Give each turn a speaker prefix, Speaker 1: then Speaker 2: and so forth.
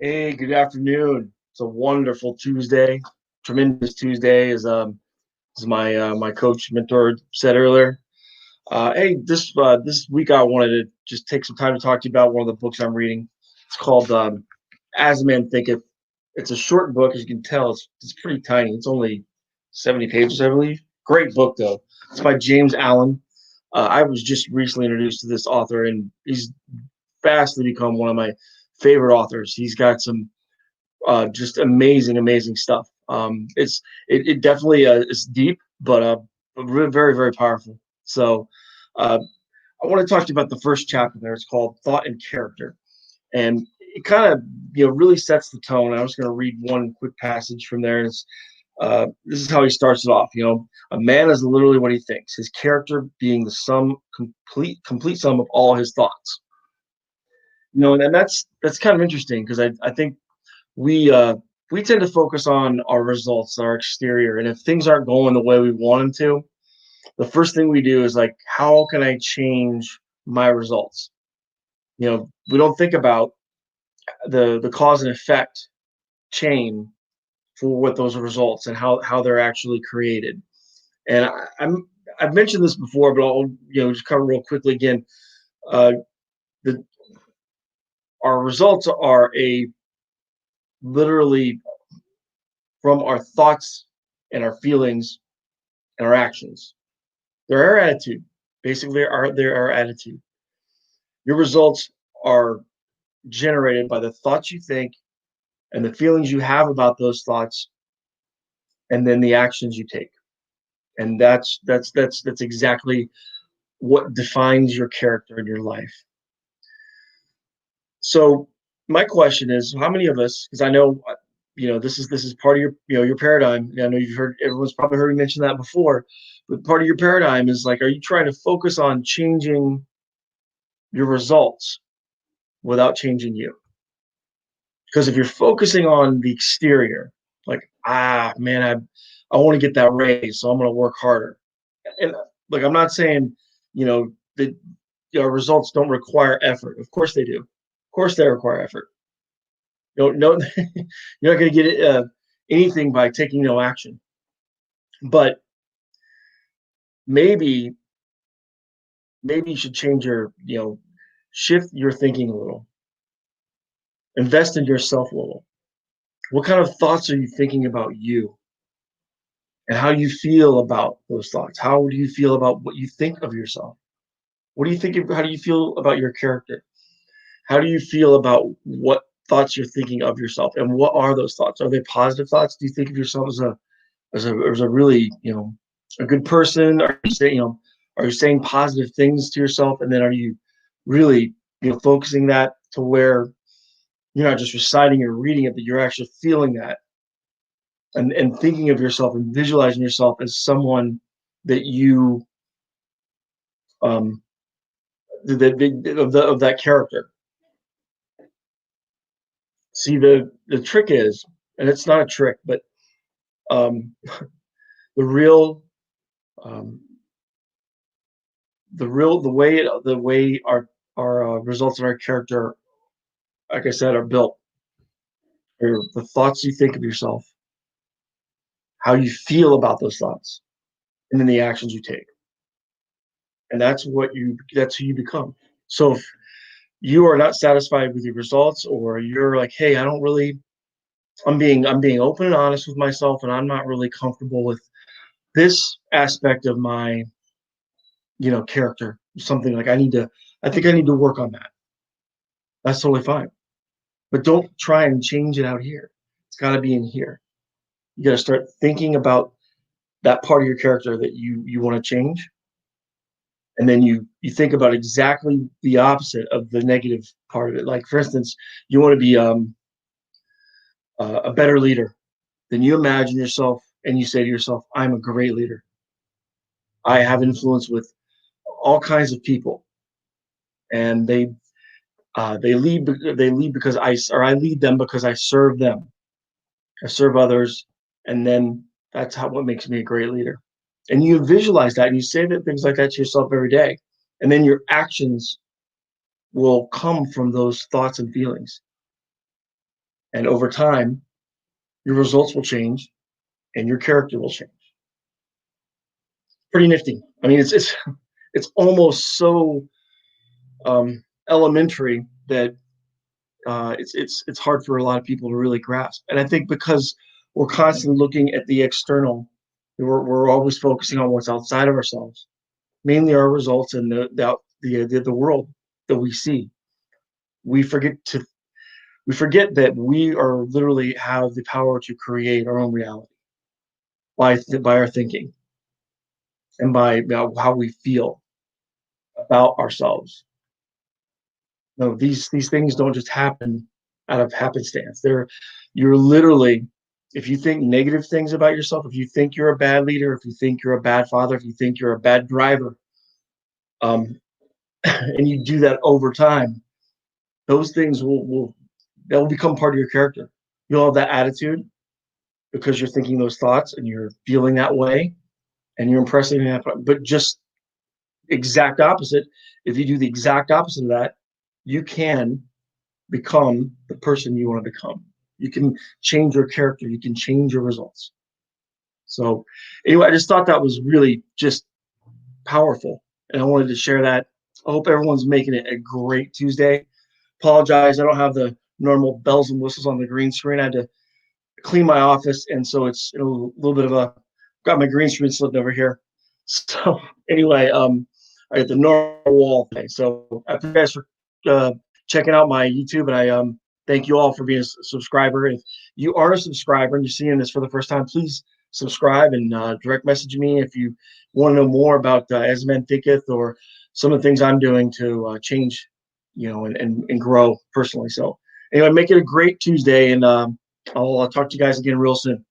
Speaker 1: Hey, good afternoon. It's a wonderful Tuesday, tremendous Tuesday, as my coach mentor said earlier. Hey, this week I wanted to just take some time to talk to you about one of the books I'm reading. It's called As a Man Thinketh. It's a short book, as you can tell. It's pretty tiny. It's only 70 pages, I believe. Great book though. It's by James Allen. I was just recently introduced to this author, and he's fastly become one of my favorite authors. He's got some just amazing stuff. It definitely is deep, but very very powerful. So uh, I want to talk to you about the first chapter there. It's called Thought and Character, and it kind of really sets the tone. I'm just going to read one quick passage from there. And this is how he starts it off. A man is literally what he thinks. His character being the complete sum of all his thoughts. And that's kind of interesting because I think we uh, we tend to focus on our results, our exterior, and if things aren't going the way we want them to, the first thing we do is like, how can I change my results? We don't think about the cause and effect chain for what those results and how they're actually created. And I've mentioned this before, but I'll just cover real quickly again. Uh, the Our results are a literally from our thoughts and our feelings and our actions. They're our attitude. Basically, they're our attitude. Your results are generated by the thoughts you think and the feelings you have about those thoughts, and then the actions you take. And that's exactly what defines your character in your life. So my question is, how many of us? Because I know, this is part of your paradigm. I know everyone's probably heard me mention that before, but part of your paradigm is like, are you trying to focus on changing your results without changing you? Because if you're focusing on the exterior, like, man, I want to get that raise, so I'm going to work harder. And like, I'm not saying, that results don't require effort. Of course they do. Of course they require effort. No, you're not going to get anything by taking no action. But maybe, maybe you should change shift your thinking a little, invest in yourself a little. What kind of thoughts are you thinking about you? And how do you feel about those thoughts? How do you feel about what you think of yourself? What do you think? How do you feel about your character? How do you feel about what thoughts you're thinking of yourself? And what are those thoughts? Are they positive thoughts? Do you think of yourself as a really a good person? Are you saying positive things to yourself? And then are you really focusing that to where you're not just reciting or reading it, but you're actually feeling that and thinking of yourself and visualizing yourself as someone that you um of that character. See, the trick is, and it's not a trick, but um the real um the way our results in our character, like I said, are built, or the thoughts you think of yourself, how you feel about those thoughts, and then the actions you take. And that's who you become. So if you are not satisfied with your results, or you're like, hey, I'm being open and honest with myself, and I'm not really comfortable with this aspect of my character, something like, I think I need to work on that. That's totally fine. But don't try and change it out here. It's got to be in here. You got to start thinking about that part of your character that you want to change, and then you think about exactly the opposite of the negative part of it. Like, for instance, you want to be a better leader. Then you imagine yourself and you say to yourself, I'm a great leader. I have influence with all kinds of people, and they lead because I lead them because I serve them. I serve others, and then that's what makes me a great leader. And you visualize that, and you say that things like that to yourself every day, and then your actions will come from those thoughts and feelings. And over time, your results will change and your character will change. Pretty nifty. I mean, it's almost so elementary that it's hard for a lot of people to really grasp. And I think because we're constantly looking at the external, we're always focusing on what's outside of ourselves, mainly our results and the world that we see. We forget to we forget that we are literally have the power to create our own reality by our thinking and by how we feel about ourselves. No, these things don't just happen out of happenstance. You're literally, if you think negative things about yourself, if you think you're a bad leader, if you think you're a bad father, if you think you're a bad driver, um, and you do that over time, those things will that will become part of your character. You'll have that attitude because you're thinking those thoughts and you're feeling that way and you're impressing that. But just exact opposite, if you do the exact opposite of that, you can become the person you want to become. You can change your character. You can change your results. So anyway, I just thought that was really just powerful, and I wanted to share that. I hope everyone's making it a great Tuesday. Apologize, I don't have the normal bells and whistles on the green screen. I had to clean my office, and so it's a little bit of a got my green screen slipped over here. So anyway, I got the normal wall thing. So I thank you guys for checking out my YouTube, and I thank you all for being a subscriber. If you are a subscriber and you're seeing this for the first time, please subscribe and direct message me if you want to know more about As Men Thinketh or some of the things I'm doing to change, and grow personally. So anyway, make it a great Tuesday, and I'll talk to you guys again real soon.